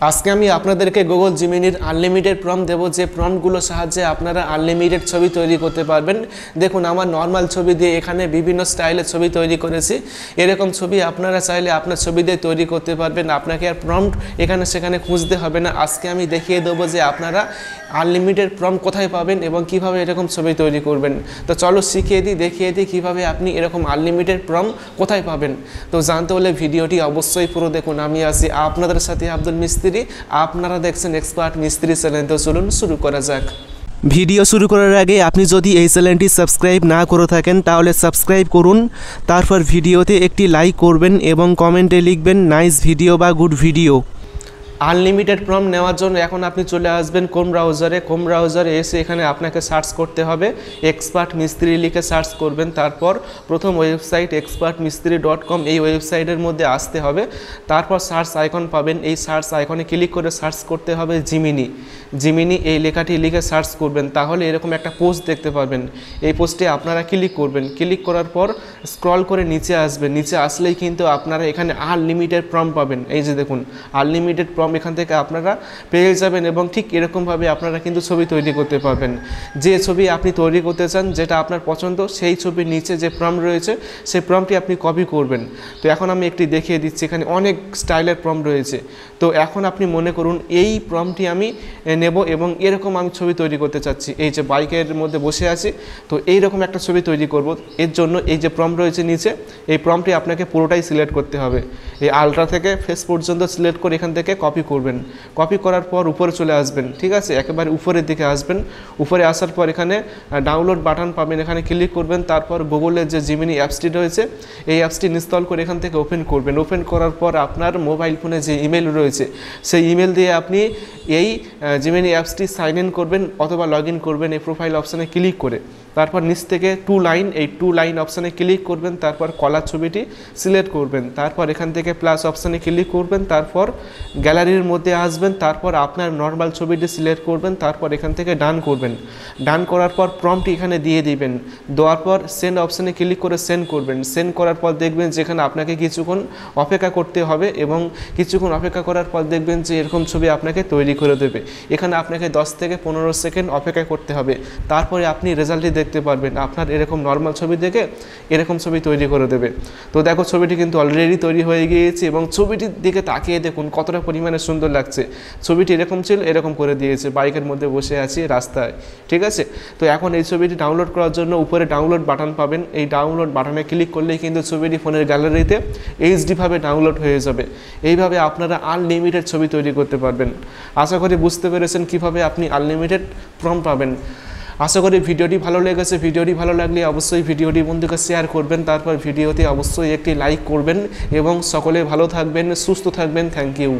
আজকে আমি আপনাদেরকে গুগল জিমিনির আনলিমিটেড প্রম্পট দেব, যে প্রম্পটগুলোর সাহায্যে আপনারা আনলিমিটেড ছবি তৈরি করতে পারবেন। দেখুন, আমার নর্মাল ছবি দিয়ে এখানে বিভিন্ন স্টাইলের ছবি তৈরি করেছি। এরকম ছবি আপনারা চাইলে আপনার ছবি দিয়ে তৈরি করতে পারবেন। আপনাকে আর প্রম্পট এখানে সেখানে খুঁজতে হবে না। আজকে আমি দেখিয়ে দেবো যে আপনারা আনলিমিটেড প্রম্পট কোথায় পাবেন এবং কিভাবে এরকম ছবি তৈরি করবেন। তো চলো শিখিয়ে দিই, দেখিয়ে দিই কীভাবে আপনি এরকম আনলিমিটেড প্রম্পট কোথায় পাবেন। তো জানতে হলে ভিডিওটি অবশ্যই পুরো দেখুন। আমি আছি আপনাদের সাথে আব্দুল মিস্ত্রি, আপনারা দেখছেন এক্সপার্ট মিস্ত্রি চ্যানেল। তো চলুন শুরু করা যাক। ভিডিও শুরু করার আগে আপনি যদি এই চ্যানেলটি সাবস্ক্রাইব না করে থাকেন তাহলে সাবস্ক্রাইব করুন, তারপর ভিডিওতে একটি লাইক করবেন এবং কমেন্টে লিখবেন নাইস ভিডিও বা গুড ভিডিও। আনলিমিটেড প্রম্পট নেওয়ার জন্য এখন আপনি চলে আসবেন ক্রোম ব্রাউজারে এসে এখানে আপনাকে সার্চ করতে হবে এক্সপার্ট মিস্ত্রি লিখে সার্চ করবেন। তারপর প্রথম ওয়েবসাইট expertmistry.com, এই ওয়েবসাইটের মধ্যে আসতে হবে। তারপর সার্চ আইকন পাবেন, এই সার্চ আইকনে ক্লিক করে সার্চ করতে হবে জিমিনি এই লেখাটি লিখে সার্চ করবেন। তাহলে এরকম একটা পোস্ট দেখতে পাবেন। এই পোস্টে আপনারা ক্লিক করবেন। ক্লিক করার পর স্ক্রল করে নিচে আসবেন। নিচে আসলেই কিন্তু আপনারা এখানে আনলিমিটেড প্রম্পট পাবেন। এই যে দেখুন, আনলিমিটেড প্রম্পট এখান থেকে আপনারা পেয়ে যাবেন এবং ঠিক এরকমভাবে আপনারা কিন্তু ছবি তৈরি করতে পারবেন। যে ছবি আপনি তৈরি করতে চান, যেটা আপনার পছন্দ, সেই ছবির নিচে যে প্রম্পট রয়েছে সেই প্রম্পটটি আপনি কপি করবেন। তো এখন আমি একটি দেখিয়ে দিচ্ছি, এখানে অনেক স্টাইলের প্রম্পট রয়েছে। তো এখন আপনি মনে করুন এই প্রম্পটটি আমি নেব এবং এরকম আমি ছবি তৈরি করতে চাচ্ছি। এই যে বাইকের মধ্যে বসে আছি, তো এইরকম একটা ছবি তৈরি করব। এর জন্য এই যে প্রম্পট রয়েছে নিচে, এই প্রম্পটটি আপনাকে পুরোটাই সিলেক্ট করতে হবে। এই আলট্রা থেকে ফেস পর্যন্ত সিলেক্ট করে এখান থেকে কপি করবেন। কপি করার পর উপরে চলে আসবেন, ঠিক আছে, একেবারে উপরের দিকে আসবেন। উপরে আসার পর এখানে ডাউনলোড বাটন পাবেন, এখানে ক্লিক করবেন। তারপর গুগলের যে জিমিনি অ্যাপসটি রয়েছে এই অ্যাপসটি ইনস্টল করে এখান থেকে ওপেন করবেন। ওপেন করার পর আপনার মোবাইল ফোনে যে ইমেল রয়েছে সেই ইমেল দিয়ে আপনি এই জিমিনি অ্যাপসটি সাইন ইন করবেন অথবা লগ ইন করবেন এই প্রোফাইল অপশানে ক্লিক করে। তারপর নিচ থেকে এই টু লাইন অপশানে ক্লিক করবেন। তারপর কলার ছবিটি সিলেক্ট করবেন। তারপর এখান থেকে প্লাস অপশানে ক্লিক করবেন। তারপর গ্যালারির মধ্যে আসবেন। তারপর আপনার নর্মাল ছবিটি সিলেক্ট করবেন। তারপর এখান থেকে ডান করবেন। ডান করার পর প্রম্পটটি এখানে দিয়ে দিবেন। দেওয়ার পর সেন্ড অপশানে ক্লিক করে সেন্ড করবেন। সেন্ড করার পর দেখবেন যেখানে আপনাকে কিছুক্ষণ অপেক্ষা করতে হবে এবং কিছুক্ষণ অপেক্ষা করার পর দেখবেন যে এরকম ছবি আপনাকে তৈরি করে দেবে। এখানে আপনাকে 10 থেকে 15 সেকেন্ড অপেক্ষা করতে হবে। তারপরে আপনি রেজাল্টটি দেখতে পারবেন। আপনার এরকম নর্মাল ছবি দেখে এরকম ছবি তৈরি করে দেবে। তো দেখো, ছবিটি কিন্তু অলরেডি তৈরি হয়ে গিয়েছে এবং ছবিটির দিকে তাকিয়ে দেখুন কতটা পরিমাণে সুন্দর লাগছে। ছবিটি এরকম ছিল, এরকম করে দিয়েছে, বাইকের মধ্যে বসে আছি রাস্তায়, ঠিক আছে। তো এখন এই ছবিটি ডাউনলোড করার জন্য উপরে ডাউনলোড বাটন পাবেন। এই ডাউনলোড বাটনে ক্লিক করলেই কিন্তু ছবিটি ফোনের গ্যালারিতে এইচডিভাবে ডাউনলোড হয়ে যাবে। এইভাবে আপনারা আনলিমিটেড ছবি তৈরি করতে পারবেন। আশা করি বুঝতে পেরেছেন কিভাবে আপনি আনলিমিটেড প্রম্পট পাবেন। আশা করি ভিডিওটি ভালো লেগেছে। ভিডিওটি ভালো লাগলে অবশ্যই ভিডিওটি বন্ধুকে শেয়ার করবেন। তারপর ভিডিওতে অবশ্যই একটি লাইক করবেন এবং সকলে ভালো থাকবেন, সুস্থ থাকবেন। Thank you.